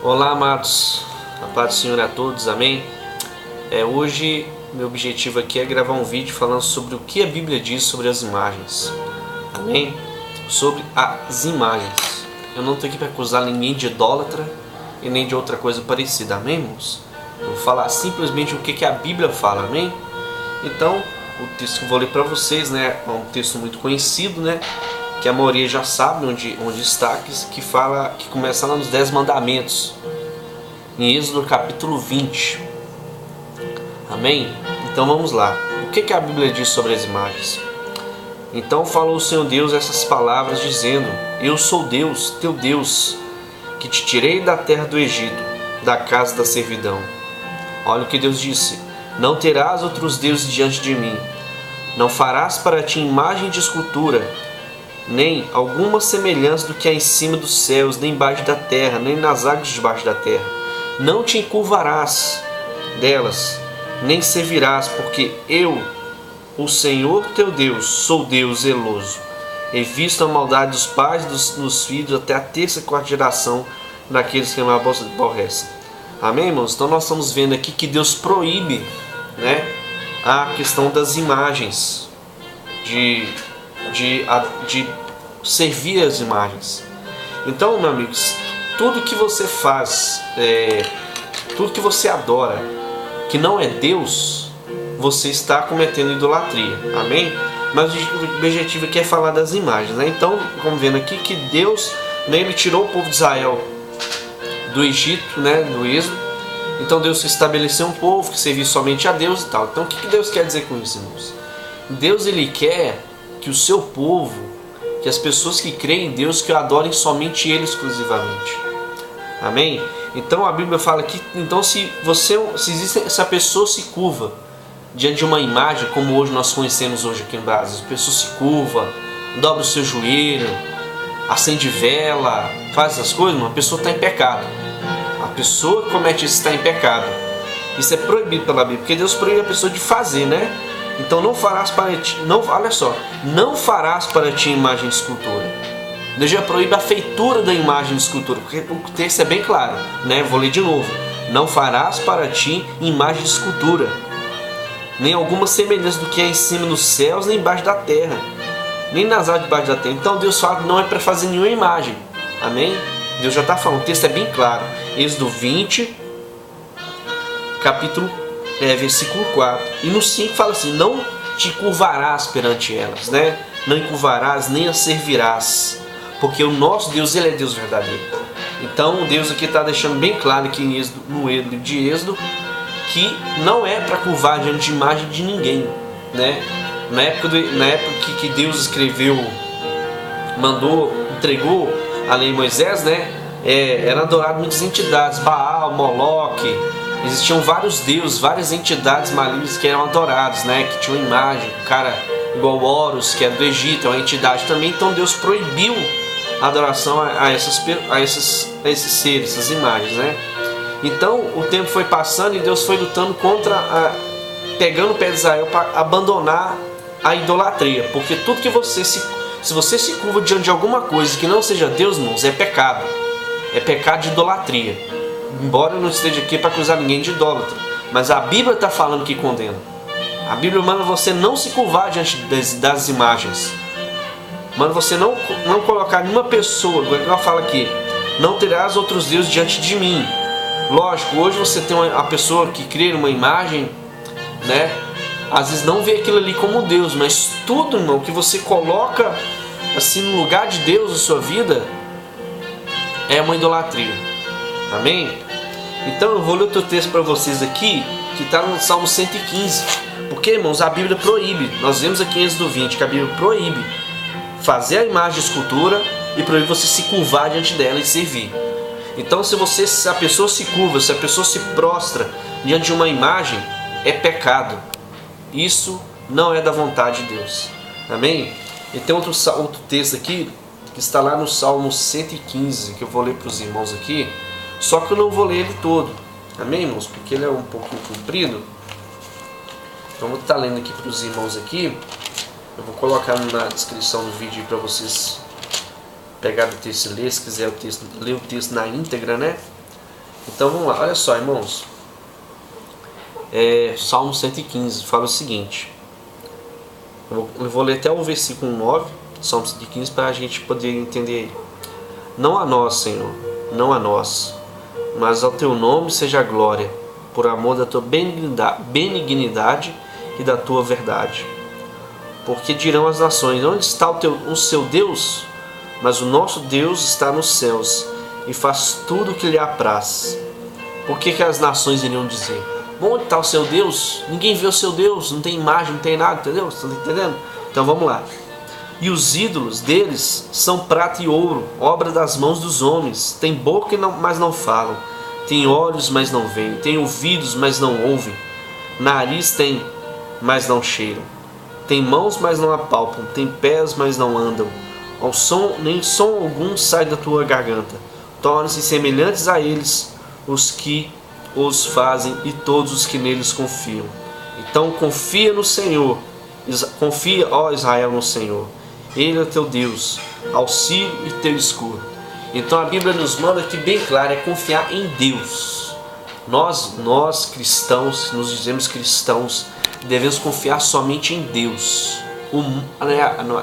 Olá, amados, a paz do Senhor a todos, amém? Hoje, meu objetivo aqui é gravar um vídeo falando sobre o que a Bíblia diz sobre as imagens, amém? Sobre as imagens. Eu não estou aqui para acusar ninguém de idólatra e nem de outra coisa parecida, amém, irmãos? Eu vou falar simplesmente o que a Bíblia fala, amém? Então, o texto que eu vou ler para vocês, né, é um texto muito conhecido, né? Que a maioria já sabe onde está, que começa lá nos 10 mandamentos, em Êxodo capítulo 20. Amém? Então vamos lá. O que a Bíblia diz sobre as imagens? Então falou o Senhor Deus essas palavras, dizendo: Eu sou Deus, teu Deus, que te tirei da terra do Egito, da casa da servidão. Olha o que Deus disse: Não terás outros deuses diante de mim. Não farás para ti imagem de escultura, nem alguma semelhança do que há em cima dos céus, nem embaixo da terra, nem nas águas debaixo da terra. Não te encurvarás delas, nem servirás, porque eu, o Senhor teu Deus, sou Deus zeloso. He visto a maldade dos pais dos filhos até a terça e quarta geração daqueles que me aborrecem. Amém, irmãos? Então nós estamos vendo aqui que Deus proíbe, né, a questão das imagens, de servir as imagens. Então, meus amigos, tudo que você faz, tudo que você adora, que não é Deus, você está cometendo idolatria, amém? Mas o objetivo aqui é falar das imagens, né? Então, vamos vendo aqui que Deus, né, ele tirou o povo de Israel do Egito, né, do Êxodo. Então Deus estabeleceu um povo que servia somente a Deus e tal. Então o que Deus quer dizer com isso, irmãos? Deus, ele quer que o seu povo, que as pessoas que creem em Deus, que adorem somente Ele exclusivamente. Amém? Então a Bíblia fala que, então se a pessoa se curva diante de uma imagem, como hoje nós conhecemos hoje aqui no Brasil, a pessoa se curva, dobra o seu joelho, acende vela, faz essas coisas, uma pessoa está em pecado. A pessoa que comete isso está em pecado. Isso é proibido pela Bíblia, porque Deus proíbe a pessoa de fazer, né? Então não farás para ti, não farás para ti imagem de escultura. Deus já proíbe a feitura da imagem de escultura, porque o texto é bem claro, né? Vou ler de novo. Não farás para ti imagem de escultura, nem alguma semelhança do que é em cima dos céus, nem embaixo da terra, nem nas águas debaixo da terra. Então Deus fala que não é para fazer nenhuma imagem. Amém? Deus já está falando, o texto é bem claro. Êxodo 20, versículo 4. E no 5 fala assim: não te curvarás perante elas, né? Não encurvarás, nem as servirás, porque o nosso Deus, ele é Deus verdadeiro. Então Deus aqui está deixando bem claro aqui no livro de Êxodo, que não é para curvar diante de imagem de ninguém, né? Na época que Deus escreveu, entregou a lei de Moisés, né? Era adorado muitas entidades, Baal, Moloque. Existiam vários deuses, várias entidades malignas que eram adoradas, né? Que tinham uma imagem, um cara igual Horus, que é do Egito, é uma entidade também. Então Deus proibiu a adoração a esses seres, essas imagens, né? Então o tempo foi passando e Deus foi lutando pegando o pé de Israel para abandonar a idolatria. Porque tudo que se você se curva diante de alguma coisa que não seja Deus, irmãos, é pecado. É pecado de idolatria. Embora eu não esteja aqui para acusar ninguém de idólatra, mas a Bíblia está falando que condena. A Bíblia manda você não se curvar diante das imagens. Manda você não colocar nenhuma pessoa, igual ela fala aqui: não terás outros deuses diante de mim. Lógico, hoje você tem a pessoa que cria uma imagem, né? Às vezes não vê aquilo ali como Deus, mas tudo, irmão, que você coloca assim no lugar de Deus na sua vida é uma idolatria. Amém? Então eu vou ler outro texto para vocês aqui, que está no Salmo 115. Porque, irmãos, a Bíblia proíbe. Nós vemos aqui em Êxodo 20 que a Bíblia proíbe fazer a imagem de escultura e proíbe você se curvar diante dela e servir. Então se a pessoa se curva, se a pessoa se prostra diante de uma imagem, é pecado. Isso não é da vontade de Deus. Amém? E tem outro texto aqui que está lá no Salmo 115, que eu vou ler para os irmãos aqui. Só que eu não vou ler ele todo. Amém, irmãos? Porque ele é um pouco comprido. Então eu vou estar lendo aqui para os irmãos aqui. Eu vou colocar na descrição do vídeo para vocês pegar o texto e ler. Se quiser ler o texto na íntegra, né? Então vamos lá, olha só, irmãos. Salmo 115 fala o seguinte. Eu vou ler até o versículo 9, Salmo 115, para a gente poder entender. Não a nós, Senhor, não a nós, mas ao teu nome seja a glória, por amor da tua benignidade e da tua verdade. Porque dirão as nações: onde está o seu Deus? Mas o nosso Deus está nos céus e faz tudo o que lhe apraz. Por que as nações iriam dizer: onde está o seu Deus? Ninguém vê o seu Deus, não tem imagem, não tem nada, entendeu? Você está entendendo? Então vamos lá. E os ídolos deles são prata e ouro, obra das mãos dos homens. Tem boca, mas não falam. Tem olhos, mas não veem. Tem ouvidos, mas não ouvem. Nariz tem, mas não cheiram. Tem mãos, mas não apalpam. Tem pés, mas não andam. Ao som, nem som algum sai da tua garganta. Tornam-se semelhantes a eles os que os fazem e todos os que neles confiam. Então confia no Senhor. Confia, ó Israel, no Senhor. Ele é teu Deus, auxílio e teu escudo. Então a Bíblia nos manda aqui bem claro, é confiar em Deus. Nós cristãos, nos dizemos cristãos, devemos confiar somente em Deus.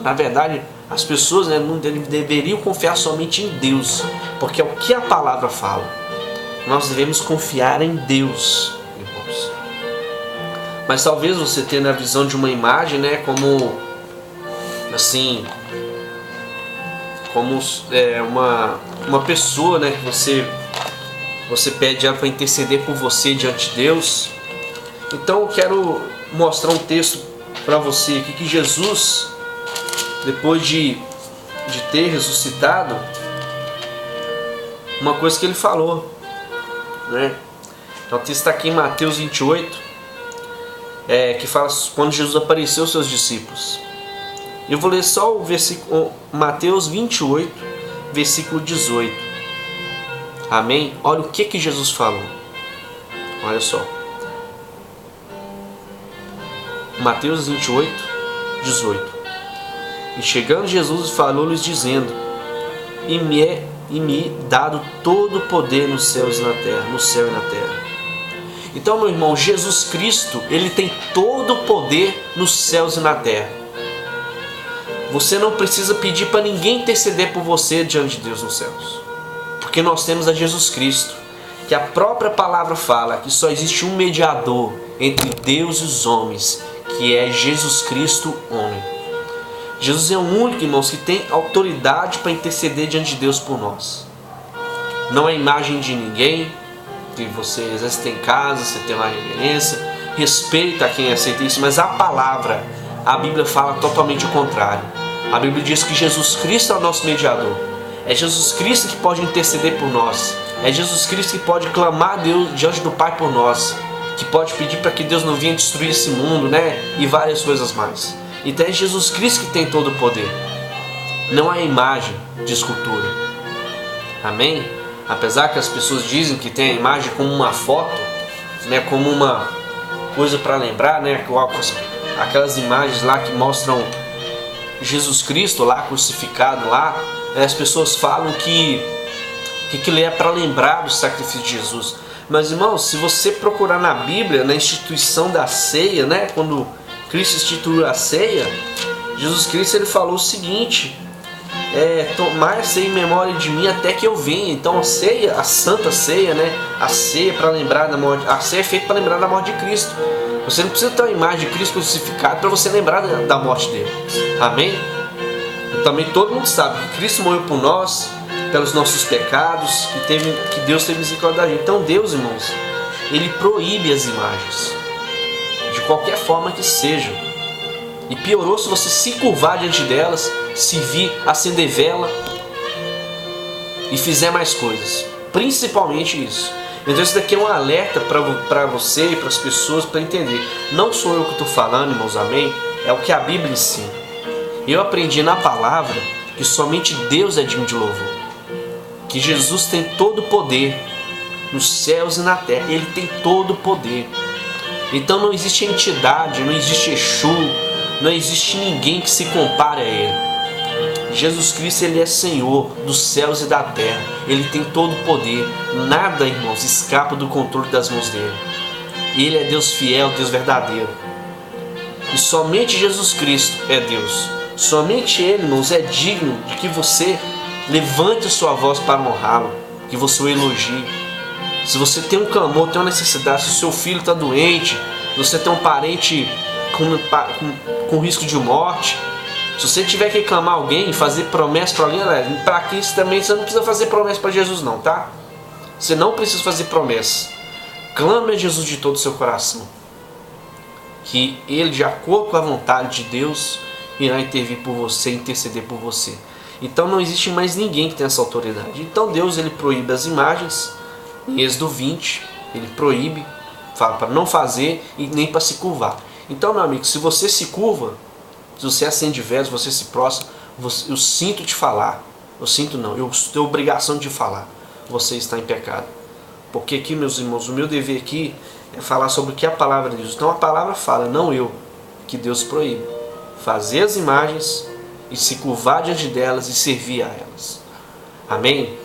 Na verdade, as pessoas não deveriam confiar somente em Deus, porque é o que a palavra fala. Nós devemos confiar em Deus, irmãos. Mas talvez você tenha a visão de uma imagem, como assim, como uma pessoa, que você pede ela para interceder por você diante de Deus. Então eu quero mostrar um texto para você aqui, que Jesus, depois de ter ressuscitado, uma coisa que ele falou, Então o texto está aqui em Mateus 28, que fala quando Jesus apareceu aos seus discípulos. Eu vou ler só o versículo, Mateus 28, versículo 18. Amém? Olha o que Jesus falou. Olha só. Mateus 28, 18. E chegando Jesus falou-lhes dizendo: E me é dado todo o poder nos céus e na terra, no céu e na terra. Então, meu irmão, Jesus Cristo, ele tem todo o poder nos céus e na terra. Você não precisa pedir para ninguém interceder por você diante de Deus nos céus, porque nós temos a Jesus Cristo, que a própria palavra fala que só existe um mediador entre Deus e os homens, que é Jesus Cristo, homem. Jesus é o único, irmãos, que tem autoridade para interceder diante de Deus por nós. Não é imagem de ninguém, que você às vezes tem em casa, você tem uma reverência, respeita quem aceita isso, mas a Bíblia fala totalmente o contrário. A Bíblia diz que Jesus Cristo é o nosso mediador. É Jesus Cristo que pode interceder por nós. É Jesus Cristo que pode clamar a Deus diante do Pai por nós, que pode pedir para que Deus não venha destruir esse mundo, e várias coisas mais. Então é Jesus Cristo que tem todo o poder, não é imagem de escultura. Amém? Apesar que as pessoas dizem que tem a imagem como uma foto, como uma coisa para lembrar, aquelas imagens lá que mostram Jesus Cristo lá crucificado lá, as pessoas falam que aquilo é para lembrar do sacrifício de Jesus. Mas, irmãos, se você procurar na Bíblia, na instituição da ceia, quando Cristo instituiu a ceia, Jesus Cristo ele falou o seguinte: tomai a ceia em memória de mim até que eu venha. Então a ceia, a santa ceia, a ceia para lembrar da morte, a ceia é feita para lembrar da morte de Cristo. Você não precisa ter uma imagem de Cristo crucificado para você lembrar da morte dele. Amém? E também todo mundo sabe que Cristo morreu por nós, pelos nossos pecados, que Deus teve misericórdia da gente. Então Deus, irmãos, ele proíbe as imagens, de qualquer forma que seja. E piorou se você se curvar diante delas, se vir, acender vela e fizer mais coisas. Principalmente isso. Então isso daqui é um alerta para você e para as pessoas, para entender. Não sou eu que estou falando, irmãos, amém? É o que a Bíblia ensina. Eu aprendi na palavra que somente Deus é digno de louvor. Que Jesus tem todo o poder nos céus e na terra. Ele tem todo o poder. Então não existe entidade, não existe Exu, não existe ninguém que se compare a Ele. Jesus Cristo, Ele é Senhor dos céus e da terra. Ele tem todo o poder. Nada, irmãos, escapa do controle das mãos dele. Ele é Deus fiel, Deus verdadeiro. E somente Jesus Cristo é Deus. Somente Ele, irmãos, é digno de que você levante a sua voz para honrá-lo, que você o elogie. Se você tem um clamor, tem uma necessidade, se o seu filho está doente, se você tem um parente com risco de morte, se você tiver que clamar alguém, fazer promessa para alguém, para Cristo também você não precisa fazer promessa para Jesus não, tá? Você não precisa fazer promessa. Clame a Jesus de todo o seu coração, que Ele, de acordo com a vontade de Deus, irá intervir por você, interceder por você. Então não existe mais ninguém que tenha essa autoridade. Então Deus, Ele proíbe as imagens. Em Êxodo 20, Ele proíbe, fala para não fazer e nem para se curvar. Então, meu amigo, se você se curva, se você acende velas, se você se prostra, eu sinto te falar. Eu sinto não, eu tenho obrigação de falar. Você está em pecado. Porque aqui, meus irmãos, o meu dever aqui é falar sobre o que a palavra diz. Então a palavra fala, não eu, que Deus proíbe. Fazer as imagens e se curvar diante delas e servir a elas. Amém?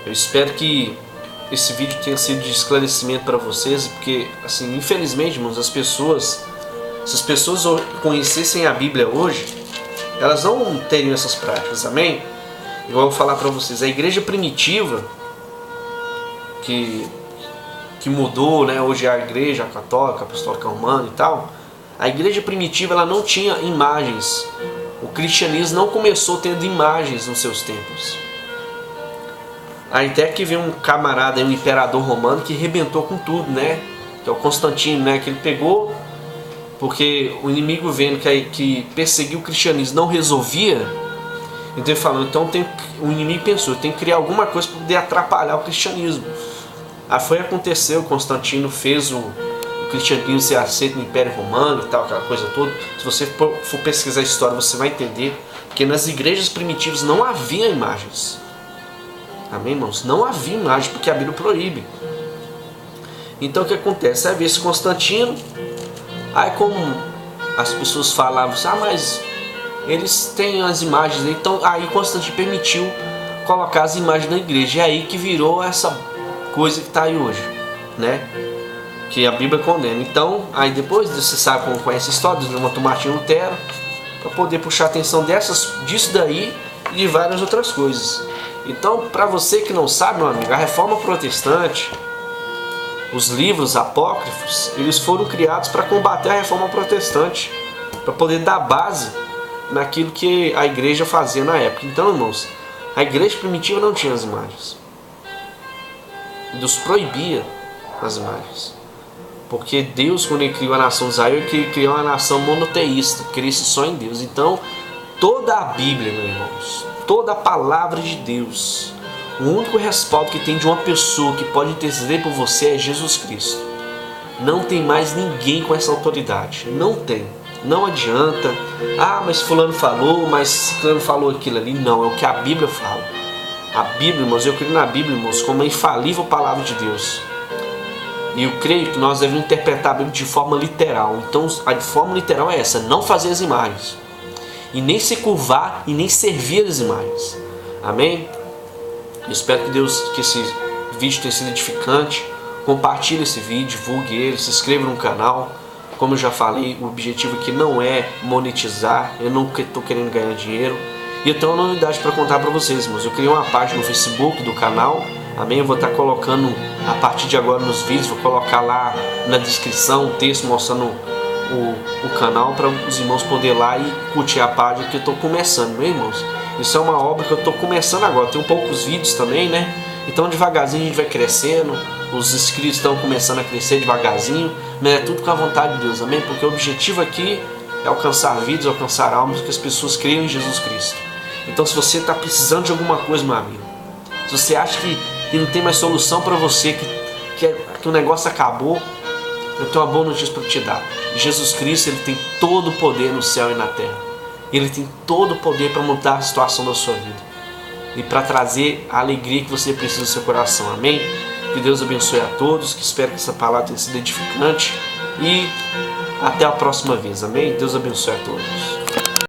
Eu espero que esse vídeo tenha sido de esclarecimento para vocês, porque, assim, infelizmente, irmãos, se as pessoas conhecessem a Bíblia hoje, elas não teriam essas práticas, amém? Eu vou falar para vocês, a igreja primitiva, que mudou, né? Hoje é a igreja católica, apostólica romana e tal, a igreja primitiva ela não tinha imagens. O cristianismo não começou tendo imagens nos seus tempos. Até que veio um camarada, um imperador romano que arrebentou com tudo, né? Que é o Constantino, né? Que ele pegou, porque o inimigo vendo que perseguir o cristianismo não resolvia, então ele falou, então o inimigo pensou, tem que criar alguma coisa para poder atrapalhar o cristianismo. Aí foi acontecer, o Constantino fez o cristianismo ser aceito no Império Romano e tal, aquela coisa toda. Se você for pesquisar a história, você vai entender que nas igrejas primitivas não havia imagens. Amém, irmãos? Não havia imagem, porque a Bíblia proíbe. Então o que acontece? Aí veio esse Constantino, aí como as pessoas falavam assim, mas eles têm as imagens, então aí Constantino permitiu colocar as imagens na igreja, e aí que virou essa coisa que está aí hoje, né? Que a Bíblia condena. Então, aí depois você sabe como conhece a história do Martinho Lutero, para poder puxar a atenção disso daí e de várias outras coisas. Então, para você que não sabe, meu amigo, a Reforma Protestante, os livros apócrifos, eles foram criados para combater a Reforma Protestante, para poder dar base naquilo que a igreja fazia na época. Então, irmãos, a igreja primitiva não tinha as imagens. Deus proibia as imagens. Porque Deus, quando Ele criou a nação de Israel, Ele criou uma nação monoteísta, cresce só em Deus. Então, toda a Bíblia, meus irmãos, toda a palavra de Deus, o único respaldo que tem de uma pessoa que pode interceder por você é Jesus Cristo. Não tem mais ninguém com essa autoridade. Não tem. Não adianta. Mas fulano falou, mas fulano falou aquilo ali. Não, é o que a Bíblia fala. A Bíblia, irmãos, eu creio na Bíblia, irmãos, como a infalível palavra de Deus. E eu creio que nós devemos interpretar a Bíblia de forma literal. Então, a forma literal é essa, não fazer as imagens. E nem se curvar e nem servir as imagens. Amém? Eu espero que esse vídeo tenha sido edificante. Compartilhe esse vídeo, divulgue ele, se inscreva no canal. Como eu já falei, o objetivo aqui não é monetizar. Eu não estou querendo ganhar dinheiro. E eu tenho uma novidade para contar para vocês, irmãos. Eu criei uma página no Facebook do canal. Amém? Eu vou estar colocando a partir de agora nos vídeos. Vou colocar lá na descrição um texto mostrando o canal para os irmãos poderem lá e curtir a página que eu estou começando, meus irmãos. Isso é uma obra que eu estou começando agora. Tem poucos vídeos também, né? Então devagarzinho a gente vai crescendo. Os inscritos estão começando a crescer devagarzinho. Mas é tudo com a vontade de Deus, amém? Porque o objetivo aqui é alcançar vidas, alcançar almas, que as pessoas creiam em Jesus Cristo. Então se você está precisando de alguma coisa, meu amigo, se você acha que não tem mais solução para você, que o negócio acabou, eu tenho uma boa notícia para te dar. Jesus Cristo, Ele tem todo o poder no céu e na terra. Ele tem todo o poder para mudar a situação da sua vida e para trazer a alegria que você precisa no seu coração, amém? Que Deus abençoe a todos, que espero que essa palavra tenha sido edificante e até a próxima vez, amém? Deus abençoe a todos.